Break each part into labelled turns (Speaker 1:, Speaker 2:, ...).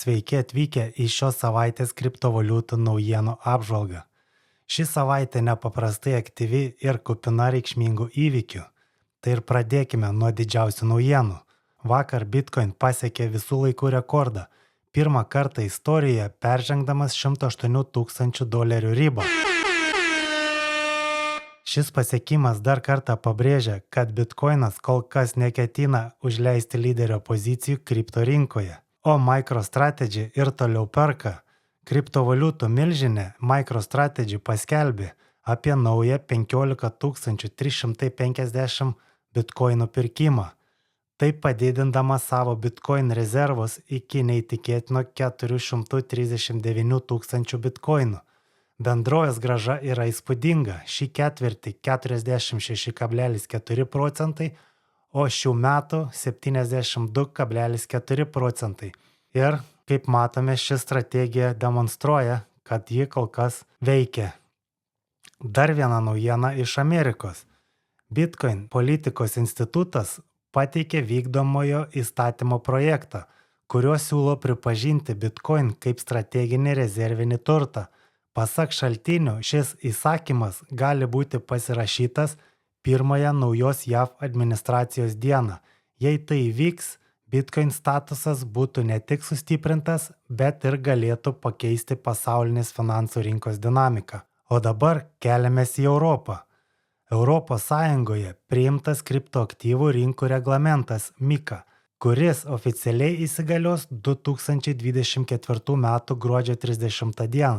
Speaker 1: Sveiki atvykę į šios savaitės kriptovaliutų naujienų apžvalgą. Ši savaitė nepaprastai aktyvi ir kupina reikšmingų įvykių. Tai ir pradėkime nuo didžiausių naujienų. Vakar Bitcoin pasiekė visų laikų rekordą. Pirmą kartą istorijoje peržengdamas $108 000 ribą. Šis pasiekimas dar kartą pabrėžia, kad Bitcoinas kol kas neketina užleisti lyderio pozicijų kripto rinkoje, o MicroStrategy ir toliau perka. Kriptovaliutų milžinė MicroStrategy paskelbė apie naują 15 350 bitkoinų pirkimą, taip padidindama savo bitcoin rezervus iki neįtikėtino 439 000 bitkoinų. Bendrovės grąža yra įspūdinga, šį ketvirtį 46,4%, o šių metų 72,4%. Ir, kaip matome, ši strategija demonstruoja, kad ji kol kas veikia. Dar viena naujiena iš Amerikos. Bitcoin politikos institutas pateikė vykdomojo įstatymo projektą, kuriuo siūlo pripažinti Bitcoin kaip strateginį rezervinį turtą. Pasak šaltinių, šis įsakymas gali būti pasirašytas pirmąją naujos JAV administracijos dieną. Jei tai įvyks, Bitcoin statusas būtų ne tik sustiprintas, bet ir galėtų pakeisti pasaulinės finansų rinkos dinamiką. O dabar keliamės į Europą. Europos Sąjungoje priimtas kriptoaktyvų rinkų reglamentas MiCA, kuris oficialiai įsigalios 2024 m. gruodžio 30 d.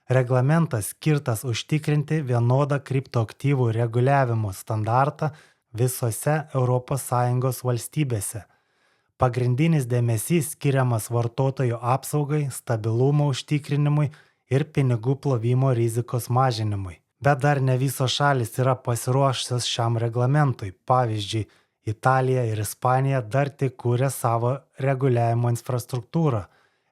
Speaker 1: Reglamentas skirtas užtikrinti vienodą kriptoaktyvų reguliavimo standartą visose ES valstybėse. Pagrindinis dėmesys skiriamas vartotojų apsaugai, stabilumo užtikrinimui ir pinigų plovimo rizikos mažinimui. Bet dar ne visos šalys yra pasiruošusios šiam reglamentui. Pavyzdžiui, Italija ir Ispanija dar tik kūrė savo reguliavimo infrastruktūrą.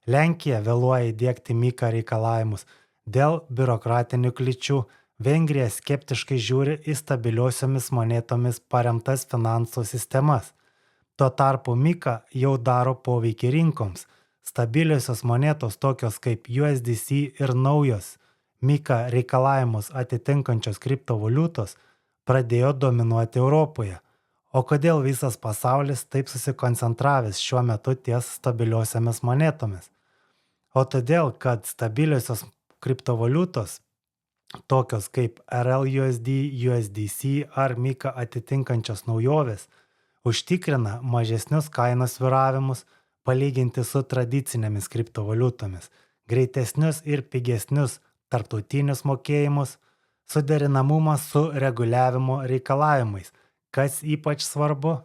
Speaker 1: Lenkija vėluoja įdiegti MiCA reikalavimus. Dėl biurokratinių kliūčių Vengrija skeptiškai žiūri į stabiliosiomis monetomis paremtas finansų sistemas. Tuo tarpu MiCA jau daro poveikį rinkoms. Stabiliosios monetos tokios kaip USDC ir naujos MiCA reikalavimus atitinkančios kriptovaliutos pradėjo dominuoti Europoje. O kodėl visas pasaulis taip susikoncentravęs šiuo metu ties stabiliosiomis monetomis? O todėl, kad stabiliosios kriptovaliutos, tokios kaip RLUSD, USDC ar MiCA atitinkančios naujovės, užtikrina mažesnius kainos svyravimus palyginti su tradicinėmis kriptovaliutomis, greitesnius ir pigesnius tarptautinius mokėjimus, suderinamumą su reguliavimo reikalavimais, kas ypač svarbu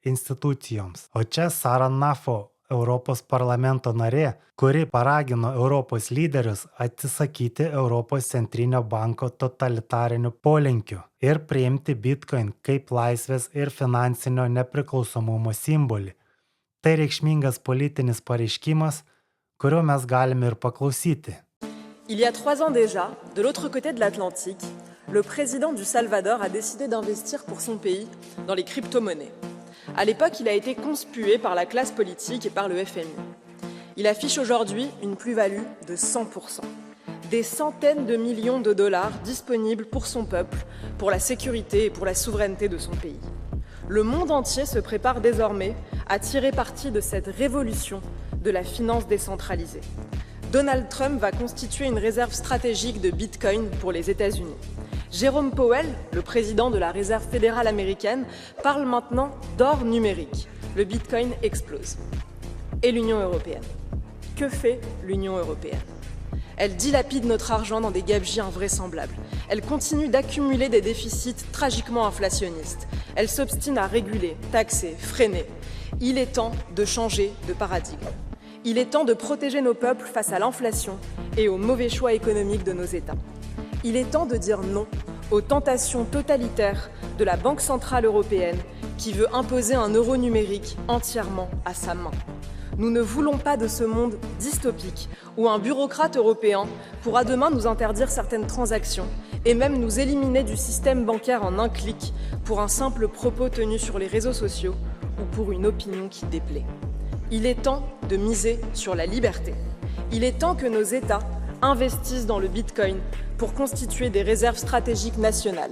Speaker 1: institucijoms. O čia Sara Nafo, Europos parlamento narė, kuri paragino Europos lyderius atsisakyti Europos centrinio banko totalitarinių polinkių ir priimti Bitcoin kaip laisvės ir finansinio nepriklausomumo simbolį. Tai reikšmingas politinis pareiškimas, kurio mes galime ir paklausyti.
Speaker 2: Il y a 3 ans déjà, de l'autre côté de l'Atlantique, le président du Salvador a décidé d'investir pour son pays dans les crypto-monnaies. À l'époque, il a été conspué par la classe politique et par le FMI. Il affiche aujourd'hui une plus-value de 100%. Des centaines de millions de dollars disponibles pour son peuple, pour la sécurité et pour la souveraineté de son pays. Le monde entier se prépare désormais à tirer parti de cette révolution de la finance décentralisée. Donald Trump va constituer une réserve stratégique de Bitcoin pour les États-Unis. Jérôme Powell, le président de la Réserve fédérale américaine, parle maintenant d'or numérique. Le Bitcoin explose. Et l'Union européenne? Que fait l'Union européenne? Elle dilapide notre argent dans des gabegies invraisemblables. Elle continue d'accumuler des déficits tragiquement inflationnistes. Elle s'obstine à réguler, taxer, freiner. Il est temps de changer de paradigme. Il est temps de protéger nos peuples face à l'inflation et aux mauvais choix économiques de nos États. Il est temps de dire non aux tentations totalitaires de la Banque centrale européenne qui veut imposer un euro numérique entièrement à sa main. Nous ne voulons pas de ce monde dystopique où un bureaucrate européen pourra demain nous interdire certaines transactions et même nous éliminer du système bancaire en un clic pour un simple propos tenu sur les réseaux sociaux ou pour une opinion qui déplaît. Il est temps de miser sur la liberté. Il est temps que nos États investissent dans le Bitcoin pour constituer des réserves stratégiques nationales.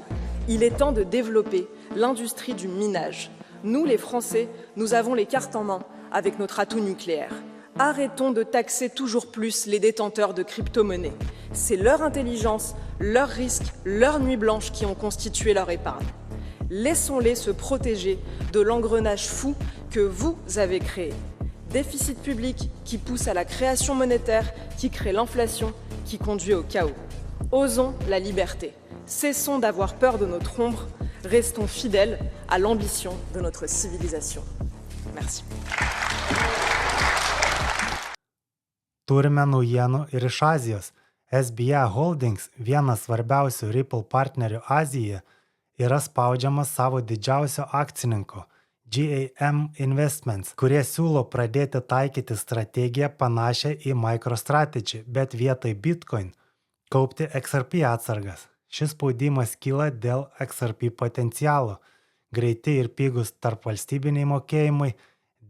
Speaker 2: Il est temps de développer l'industrie du minage. Nous, les Français, nous avons les cartes en main avec notre atout nucléaire. Arrêtons de taxer toujours plus les détenteurs de crypto-monnaies. C'est leur intelligence, leurs risques, leurs nuits blanches qui ont constitué leur épargne. Laissons-les se protéger de l'engrenage fou que vous avez créé. Déficit public qui pousse à la création monétaire, qui crée l'inflation, qui conduit au chaos. Osons la liberté. Cessons d'avoir peur de notre ombre. Restons fidèles à l'ambition de notre civilisation. Merci.
Speaker 1: Turime naujienų ir iš Azijos. SBI Holdings, vienas svarbiausių Ripple partnerių Azijoje, yra spaudžiamas savo didžiausio akcininko GAM Investments, kurie siūlo pradėti taikyti strategiją panašią į MicroStrategy, bet vietoj Bitcoin kaupti XRP atsargas. Šis spaudimas kyla dėl XRP potencialo, greiti ir pigus tarpvalstybiniai mokėjimai,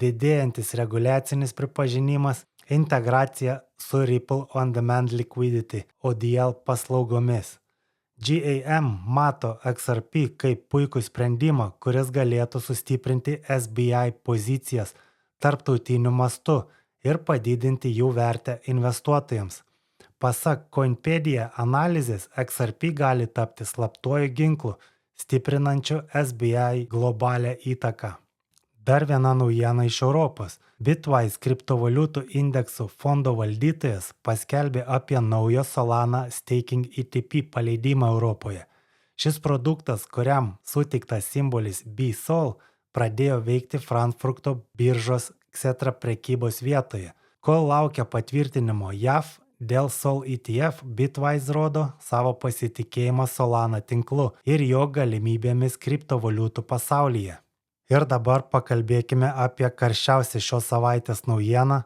Speaker 1: didėjantis reguliacinis pripažinimas, integracija su Ripple On-Demand Liquidity ODL paslaugomis. GAM mato XRP kaip puikų sprendimą, kuris galėtų sustiprinti SBI pozicijas tarptautiniu mastu ir padidinti jų vertę investuotojams. Pasak Coinpedia analizės, XRP gali tapti slaptuoju ginklu, stiprinančiu SBI globalią įtaką. Dar viena naujiena iš Europos. Bitwise kriptovaliutų indeksų fondo valdytojas paskelbė apie naujo Solana Staking ETP paleidimą Europoje. Šis produktas, kuriam suteiktas simbolis BSOL, pradėjo veikti Frankfurto biržos Xetra prekybos vietoje. Kol laukia patvirtinimo JAV, dėl Sol ETF Bitwise rodo savo pasitikėjimą Solana tinklu ir jo galimybėmis kriptovaliutų pasaulyje. Ir dabar pakalbėkime apie karščiausią šios savaitės naujieną.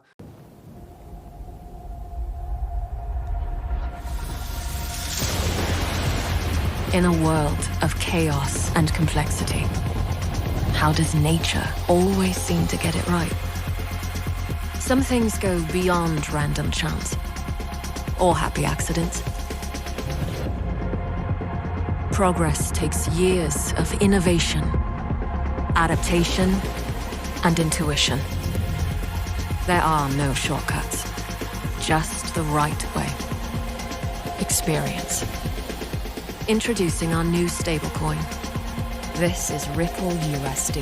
Speaker 3: In a world of chaos and complexity, how does nature always seem to get it right? Some things go beyond random chance or happy accidents. Progress takes years of innovation, adaptation, and intuition. There are no shortcuts, just the right way. Experience. Introducing our new stablecoin. This is Ripple USD.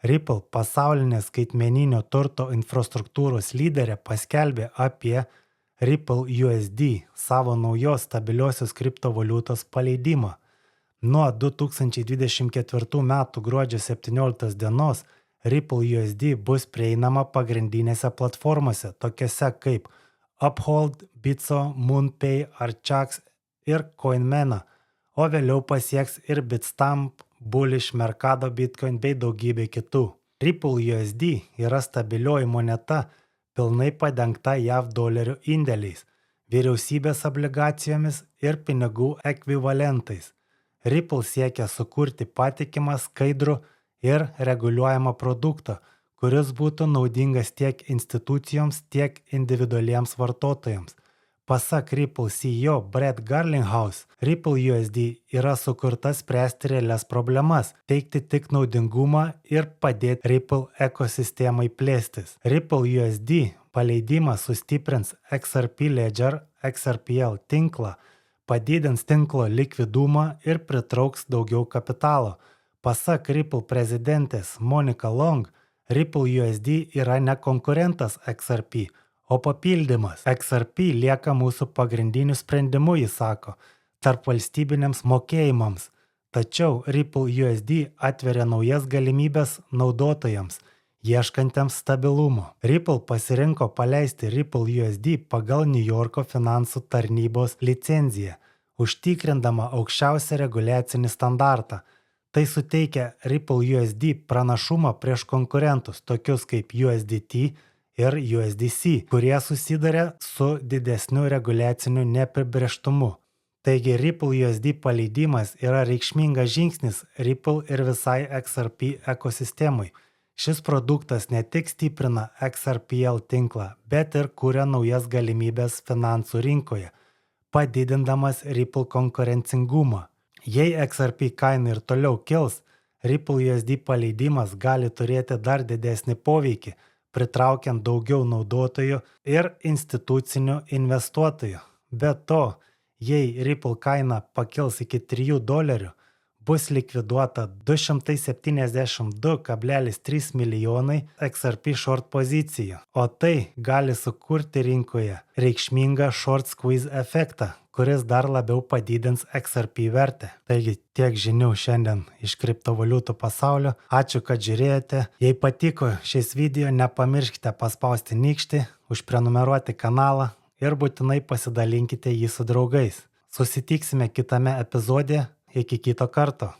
Speaker 1: Ripple, pasaulinė skaitmeninio turto infrastruktūros lyderė, paskelbė apie Ripple USD, savo naujos stabiliosios kriptovaliutos paleidimą. Nuo 2024 m. gruodžio 17 dienos Ripple USD bus prieinama pagrindinėse platformose, tokiose kaip Uphold, Bitso, MoonPay, Archax ir CoinMena, o vėliau pasieks ir Bitstamp, Bullish, Mercado Bitcoin bei daugybė kitų. Ripple USD yra stabilioji moneta, pilnai padengta JAV dolerių indėliais, vyriausybės obligacijomis ir pinigų ekvivalentais. Ripple siekia sukurti patikimą, skaidrų ir reguliuojamą produktą, kuris būtų naudingas tiek institucijoms, tiek individualiems vartotojams. Pasak Ripple CEO Brett Garlinghouse, Ripple USD yra sukurta spręsti realias problemas, teikti tik naudingumą ir padėti Ripple ekosistemai plėstis. Ripple USD paleidimas sustiprins XRP Ledger XRPL tinklą, padidins tinklo likvidumą ir pritrauks daugiau kapitalo. Pasak Ripple prezidentės Monica Long, Ripple USD yra ne konkurentas XRP, o papildymas. XRP lieka mūsų pagrindiniu sprendimu, jis sako, tarp valstybiniams mokėjimams. Tačiau Ripple USD atveria naujas galimybės naudotojams, ieškantiems stabilumo. Ripple pasirinko paleisti Ripple USD pagal New Yorko finansų tarnybos licenciją, užtikrindama aukščiausią reguliacinį standartą. Tai suteikia Ripple USD pranašumą prieš konkurentus, tokius kaip USDT ir USDC, kurie susiduria su didesniu reguliaciniu neapibrėžtumu. Taigi Ripple USD paleidimas yra reikšmingas žingsnis Ripple ir visai XRP ekosistemui. Šis produktas ne tik stiprina XRPL tinklą, bet ir kuria naujas galimybės finansų rinkoje, padidindamas Ripple konkurencingumą. Jei XRP kaina ir toliau kils, Ripple USD paleidimas gali turėti dar didesnį poveikį, pritraukiant daugiau naudotojų ir institucinių investuotojų. Be to, jei Ripple kaina pakils iki $3, bus likviduota 272,3 milijonai XRP short pozicijų, o tai gali sukurti rinkoje reikšmingą short squeeze efektą, kuris dar labiau padidins XRP vertę. Taigi tiek žinių šiandien iš kriptovaliutų pasaulio. Ačiū, kad žiūrėjote. Jei patiko šis video, nepamirškite paspausti nykštį, užprenumeruoti kanalą ir būtinai pasidalinkite jį su draugais. Susitiksime kitame epizode. Iki kito karto.